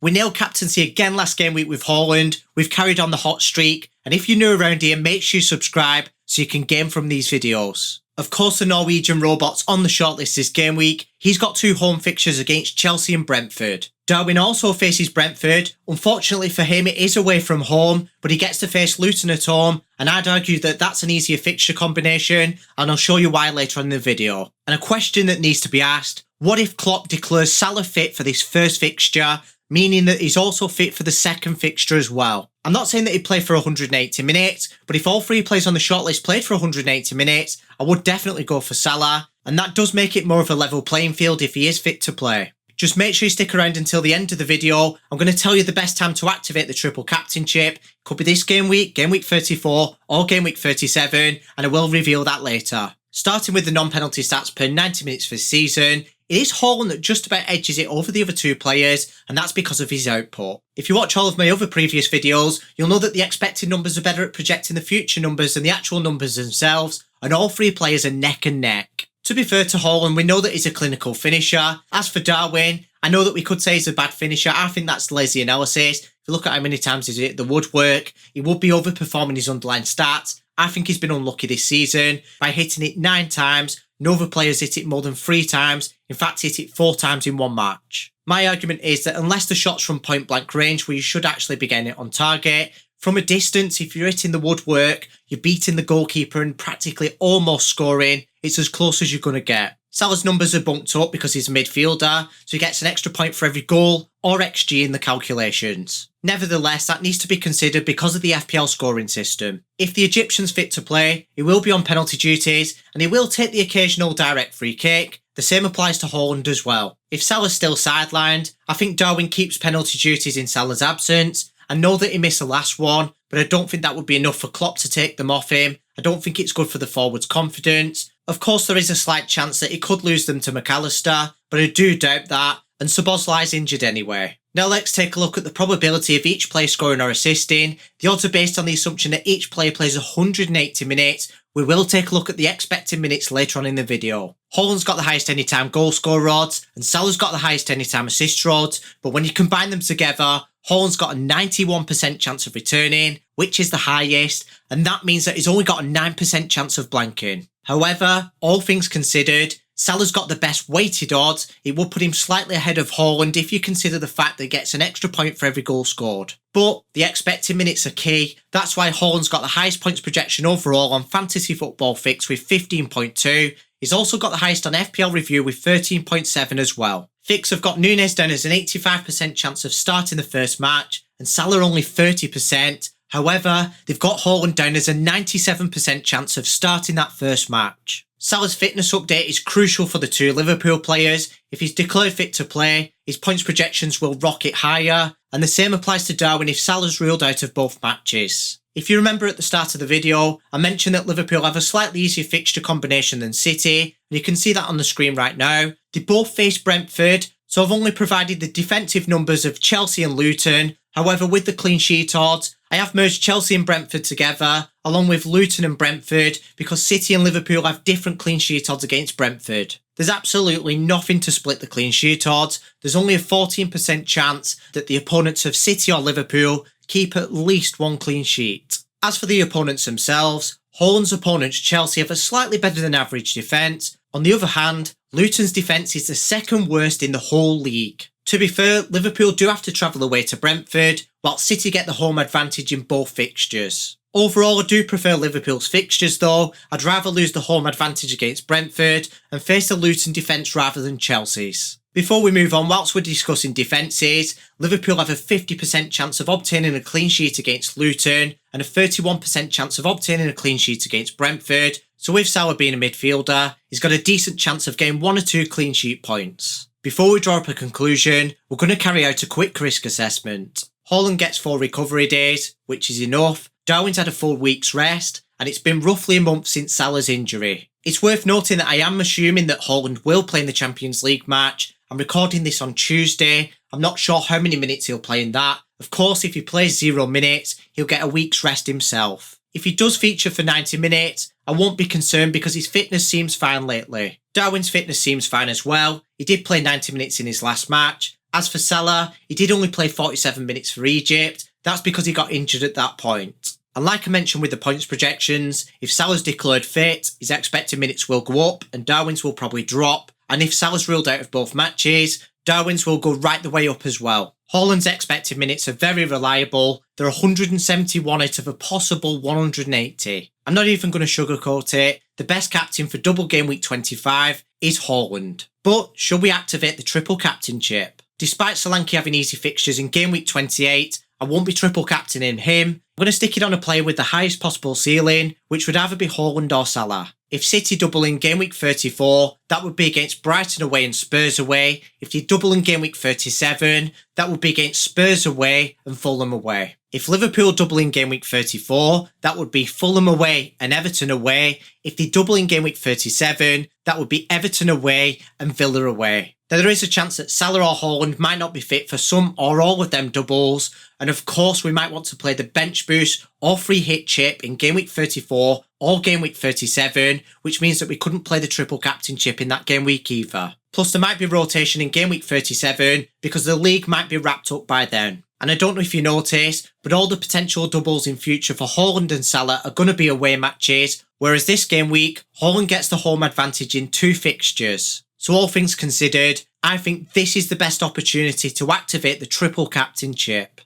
We nailed captaincy again last game week with Haaland, we've carried on the hot streak, and if you're new around here, make sure you subscribe so you can game from these videos. Of course, the Norwegian robot's on the shortlist this game week. He's got 2 home fixtures against Chelsea and Brentford. Darwin also faces Brentford. Unfortunately for him, it is away from home, but he gets to face Luton at home, and I'd argue that that's an easier fixture combination, and I'll show you why later on in the video. And a question that needs to be asked, what if Klopp declares Salah fit for this first fixture, meaning that he's also fit for the second fixture as well? I'm not saying that he'd play for 180 minutes, but if all 3 players on the shortlist played for 180 minutes, I would definitely go for Salah, and that does make it more of a level playing field if he is fit to play. Just make sure you stick around until the end of the video. I'm going to tell you the best time to activate the triple captainship. Could be this game week 34, or game week 37, and I will reveal that later. Starting with the non-penalty stats per 90 minutes for the season, it is Haaland that just about edges it over the other 2 players, and that's because of his output. If you watch all of my other previous videos, you'll know that the expected numbers are better at projecting the future numbers than the actual numbers themselves, and all 3 players are neck and neck. To be fair to Haaland, we know that he's a clinical finisher. As for Darwin, I know that we could say he's a bad finisher. I think that's lazy analysis. If you look at how many times he's hit the woodwork, he would be overperforming his underlying stats. I think he's been unlucky this season by hitting it 9 times. No other players hit it more than 3 times. In fact, he hit it 4 times in one match. My argument is that unless the shot's from point blank range where you should actually be getting it on target, from a distance, if you're hitting the woodwork, you're beating the goalkeeper and practically almost scoring. It's as close as you're going to get. Salah's numbers are bumped up because he's a midfielder, so he gets an extra point for every goal or XG in the calculations. Nevertheless, that needs to be considered because of the FPL scoring system. If the Egyptian's fit to play, he will be on penalty duties and he will take the occasional direct free kick. The same applies to Haaland as well. If Salah's still sidelined, I think Darwin keeps penalty duties in Salah's absence. I know that he missed the last one, but I don't think that would be enough for Klopp to take them off him. I don't think it's good for the forward's confidence. Of course, there is a slight chance that he could lose them to McAllister, but I do doubt that, and Szoboszlai's injured anyway. Now let's take a look at the probability of each player scoring or assisting. The odds are based on the assumption that each player plays 180 minutes. We will take a look at the expected minutes later on in the video. Haaland's got the highest anytime goal scorer odds, and Salah's got the highest anytime assist odds, but when you combine them together, Haaland's got a 91% chance of returning, which is the highest, and that means that he's only got a 9% chance of blanking. However, all things considered, Salah's got the best weighted odds. It would put him slightly ahead of Haaland if you consider the fact that he gets an extra point for every goal scored. But the expected minutes are key. That's why Haaland's got the highest points projection overall on Fantasy Football Fix with 15.2. He's also got the highest on FPL Review with 13.7 as well. Fix have got Núñez down as an 85% chance of starting the first match and Salah only 30%. However, they've got Haaland down as a 97% chance of starting that first match. Salah's fitness update is crucial for the 2 Liverpool players. If he's declared fit to play, his points projections will rocket higher, and the same applies to Darwin if Salah's ruled out of both matches. If you remember at the start of the video, I mentioned that Liverpool have a slightly easier fixture combination than City, and you can see that on the screen right now. They both face Brentford, so I've only provided the defensive numbers of Chelsea and Luton. However, with the clean sheet odds, I have merged Chelsea and Brentford together, along with Luton and Brentford, because City and Liverpool have different clean sheet odds against Brentford. There's absolutely nothing to split the clean sheet odds. There's only a 14% chance that the opponents of City or Liverpool keep at least 1 clean sheet. As for the opponents themselves, Haaland's opponents Chelsea have a slightly better than average defence. On the other hand, Luton's defence is the second worst in the whole league. To be fair, Liverpool do have to travel away to Brentford, while City get the home advantage in both fixtures. Overall, I do prefer Liverpool's fixtures though. I'd rather lose the home advantage against Brentford and face the Luton defence rather than Chelsea's. Before we move on, whilst we're discussing defences, Liverpool have a 50% chance of obtaining a clean sheet against Luton and a 31% chance of obtaining a clean sheet against Brentford, so with Salah being a midfielder, he's got a decent chance of getting 1 or 2 clean sheet points. Before we draw up a conclusion, we're going to carry out a quick risk assessment. Haaland gets 4 recovery days, which is enough. Darwin's had a full week's rest, and it's been roughly a month since Salah's injury. It's worth noting that I am assuming that Haaland will play in the Champions League match. I'm recording this on Tuesday. I'm not sure how many minutes he'll play in that. Of course, if he plays 0 minutes, he'll get a week's rest himself. If he does feature for 90 minutes, I won't be concerned because his fitness seems fine lately. Darwin's fitness seems fine as well. He did play 90 minutes in his last match, As for Salah, he did only play 47 minutes for Egypt. That's because he got injured at that point. And like I mentioned with the points projections, if Salah's declared fit, his expected minutes will go up and Darwin's will probably drop. And if Salah's ruled out of both matches, Darwin's will go right the way up as well. Haaland's expected minutes are very reliable. They're 171 out of a possible 180. I'm not even going to sugarcoat it. The best captain for double game week 25 is Haaland. But should we activate the triple captain chip? Despite Solanke having easy fixtures in game week 28, I won't be triple captaining him. I'm going to stick it on a player with the highest possible ceiling, which would either be Haaland or Salah. If City double in game week 34, that would be against Brighton away and Spurs away. If they double in game week 37, that would be against Spurs away and Fulham away. If Liverpool double in game week 34, that would be Fulham away and Everton away. If they double in game week 37, that would be Everton away and Villa away. Now there is a chance that Salah or Haaland might not be fit for some or all of them doubles, and of course we might want to play the bench boost or free hit chip in game week 34 or game week 37, which means that we couldn't play the triple captain chip in that game week either. Plus there might be rotation in game week 37 because the league might be wrapped up by then. And I don't know if you noticed, but all the potential doubles in future for Haaland and Salah are going to be away matches, whereas this game week, Haaland gets the home advantage in 2 fixtures. So all things considered, I think this is the best opportunity to activate the triple captain chip.